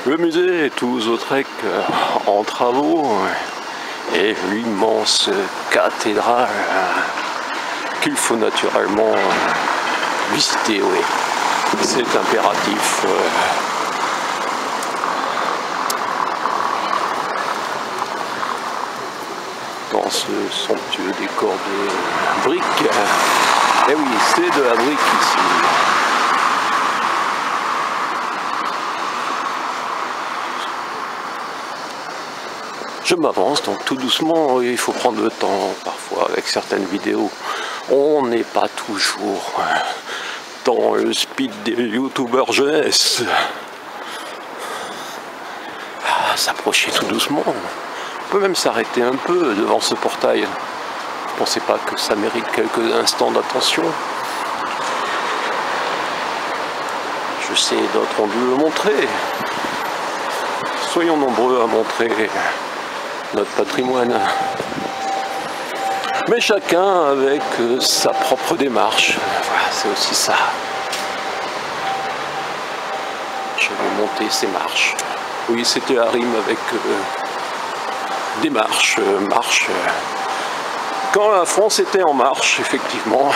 Le musée Toulouse-Lautrec en travaux et l'immense cathédrale qu'il faut naturellement visiter, oui. C'est impératif. Dans ce somptueux décor de briques. Et oui, c'est de la brique ici. Je m'avance donc tout doucement, il faut prendre le temps parfois avec certaines vidéos. On n'est pas toujours dans le speed des youtubeurs jeunesse. S'approcher tout doucement. On peut même s'arrêter un peu devant ce portail. Je ne pensais pas que ça mérite quelques instants d'attention. Je sais, d'autres ont dû le montrer. Soyons nombreux à montrer notre patrimoine. Mais chacun avec sa propre démarche. Voilà, c'est aussi ça. Je vais monter ces marches. Oui, c'était la rime avec démarche, marche. Quand la France était en marche, effectivement.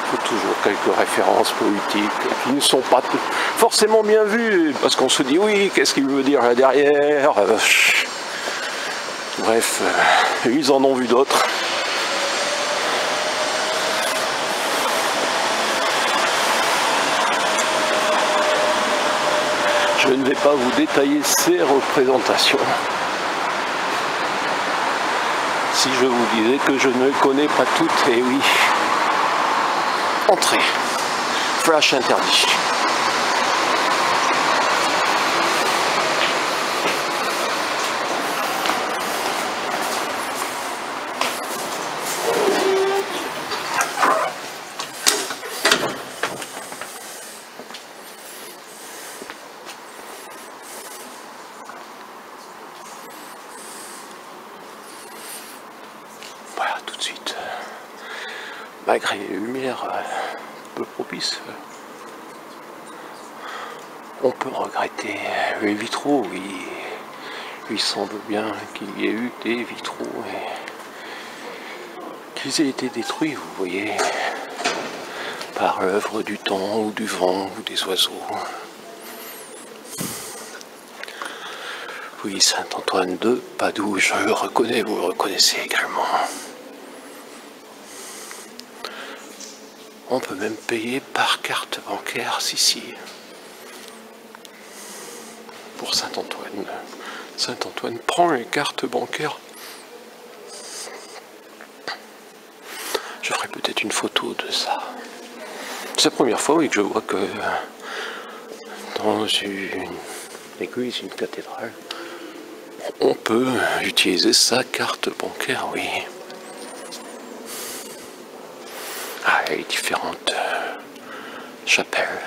Il faut toujours quelques références politiques qui ne sont pas forcément bien vues, parce qu'on se dit oui, qu'est-ce qu'il veut dire là derrière. Bref, ils en ont vu d'autres. Je ne vais pas vous détailler ces représentations. Si je vous disais que je ne les connais pas toutes, et oui. Entrée. Flash interdit. Voilà, tout de suite. Malgré les lumières peu propices, on peut regretter les vitraux. Oui, il semble bien qu'il y ait eu des vitraux et qu'ils aient été détruits, vous voyez, par l'œuvre du temps ou du vent ou des oiseaux. Oui, Saint-Antoine de Padoue, je le reconnais, vous le reconnaissez également. On peut même payer par carte bancaire, si. Pour Saint-Antoine. Saint-Antoine prend les cartes bancaires. Je ferai peut-être une photo de ça. C'est la première fois, oui, que je vois que dans une église, une cathédrale, on peut utiliser sa carte bancaire, oui. Ah, les différentes chapelles.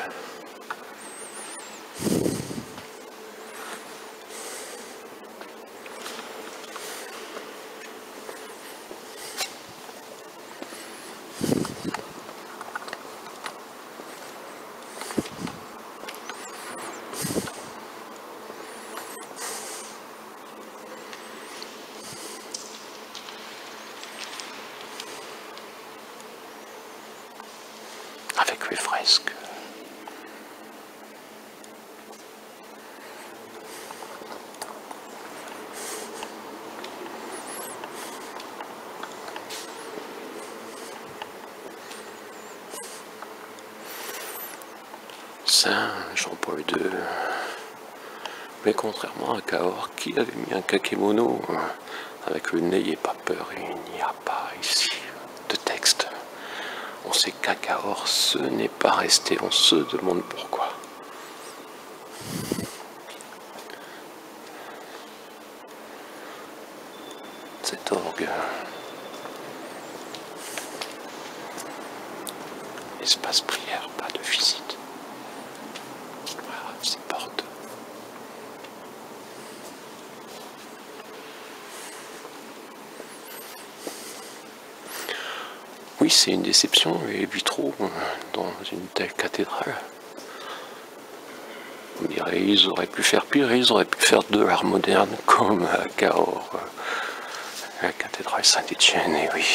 Avec les fresques. Saint Jean-Paul II. Mais contrairement à Cahors, qui avait mis un kakémono avec le n'ayez pas peur, il n'y a pas ici de texte. On sait qu'à Cahors, ce n'est pas resté, on se demande pourquoi. Cet orgue. Espace prière, pas de visite. Voilà, ces portes. Oui, c'est une déception, les vitraux dans une telle cathédrale. Et ils auraient pu faire pire, ils auraient pu faire de l'art moderne comme à Cahors, la cathédrale Saint-Étienne, et oui.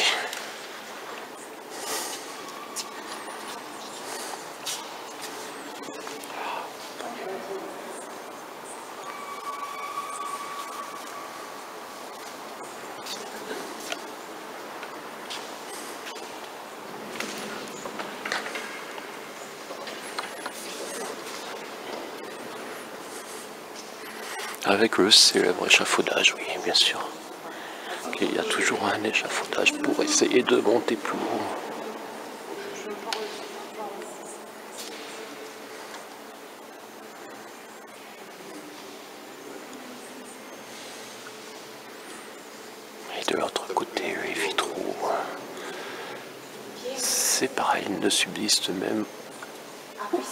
Avec le célèbre échafaudage, oui, bien sûr. Il y a toujours un échafaudage pour essayer de monter plus haut. Et de l'autre côté, les vitraux, c'est pareil, il ne subsiste même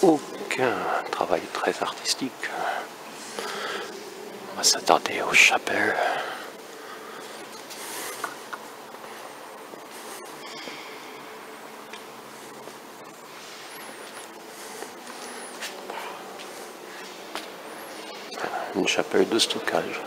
aucun travail très artistique. On va s'attarder aux chapelles. Une chapelle de stockage.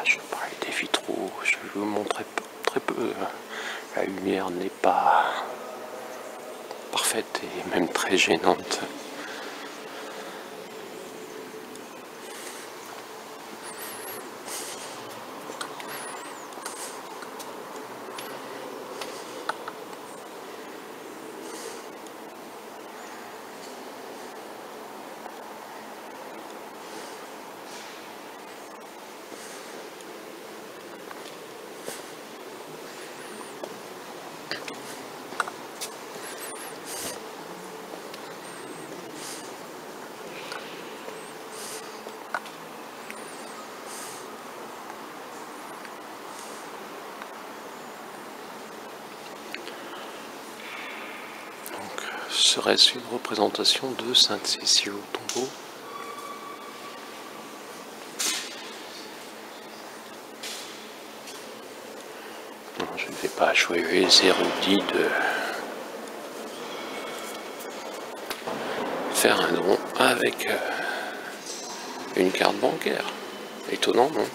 Je parlais des vitraux, je vous montrer très peu. La lumière n'est pas parfaite et même très gênante. Serait-ce une représentation de Sainte-Cécile au tombeau? Non, je ne vais pas jouer les érudits de faire un don avec une carte bancaire. Étonnant, non?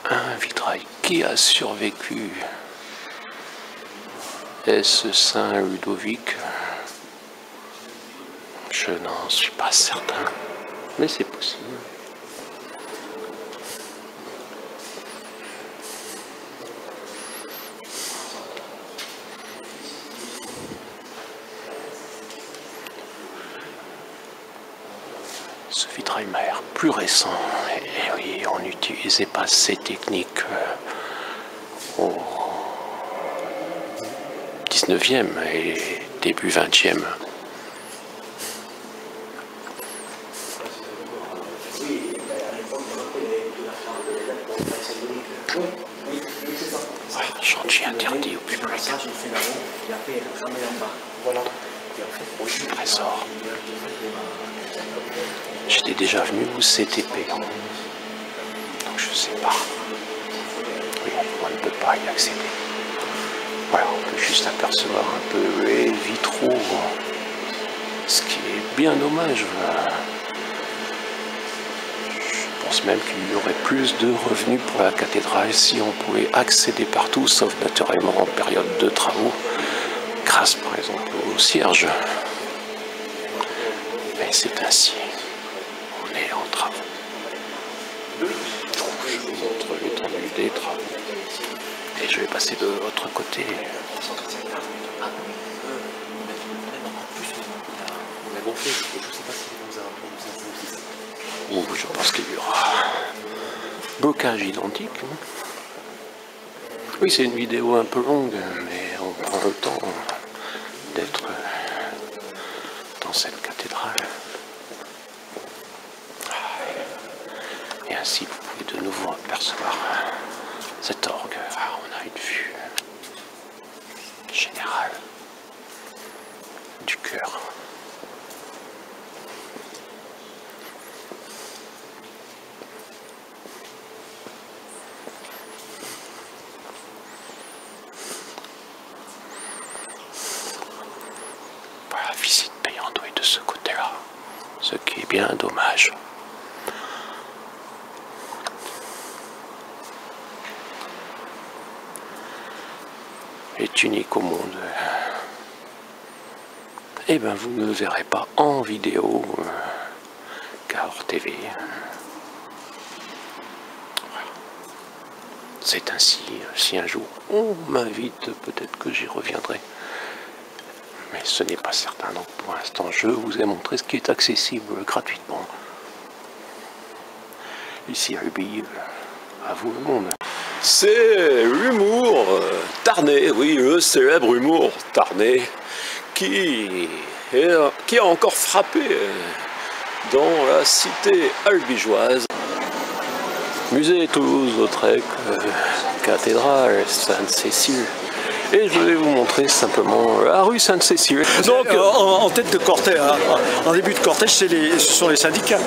Un vitrail qui a survécu. Est-ce Saint Ludovic? Je n'en suis pas certain, mais c'est possible. Ce vitrail m'a l'air plus récent. Et oui, on n'utilisait pas ces techniques au 19e et début 20e. Chantier interdit au public. Trésor. J'étais déjà venu où c'était payant. Donc je sais pas. Oui, on ne peut pas y accéder. Voilà, on peut juste apercevoir un peu les vitraux. Ce qui est bien dommage. Je pense même qu'il y aurait plus de revenus pour la cathédrale si on pouvait accéder partout, sauf naturellement en période de travaux, grâce par exemple au cierge. Mais c'est ainsi, on est en travaux. Je vous montre l'étendue des travaux. Et je vais passer de l'autre côté. Où je pense qu'il y aura blocage identique. Oui, c'est une vidéo un peu longue, mais on prend le temps d'être dans cette cathédrale. Et ainsi, vous pouvez de nouveau apercevoir cet orgue. Ah, on a une vue générale du cœur. La visite payante, oui, de ce côté-là, ce qui est bien dommage. Est unique au monde. Eh bien, vous ne le verrez pas en vidéo, Cahors TV. C'est ainsi, si un jour on m'invite, peut-être que j'y reviendrai. Mais ce n'est pas certain, donc pour l'instant je vous ai montré ce qui est accessible gratuitement. Ici à Ubi, à vous le monde. C'est l'humour tarnais, oui, le célèbre humour tarnais qui a encore frappé dans la cité albigeoise. Musée Toulouse-Lautrec, cathédrale Sainte-Cécile. Et je vais vous montrer simplement la rue Sainte-Cécile. Donc en tête de cortège, en début de cortège, ce sont les syndicats.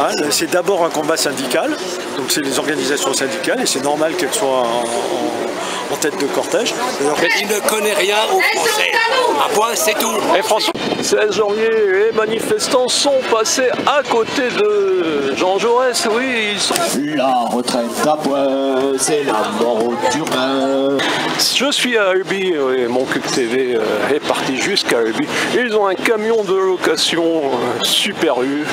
Hein, c'est d'abord un combat syndical, donc c'est les organisations syndicales et c'est normal qu'elles soient en tête de cortège. Il ne connaît rien au français. Un point, c'est tout. Et François, 16 janvier, les manifestants sont passés à côté de Jean Jaurès. Oui, ils sont... La retraite à point, c'est la mort aux urbains. Je suis à Albi, et mon Cube TV est parti jusqu'à Albi. Ils ont un camion de location Super U.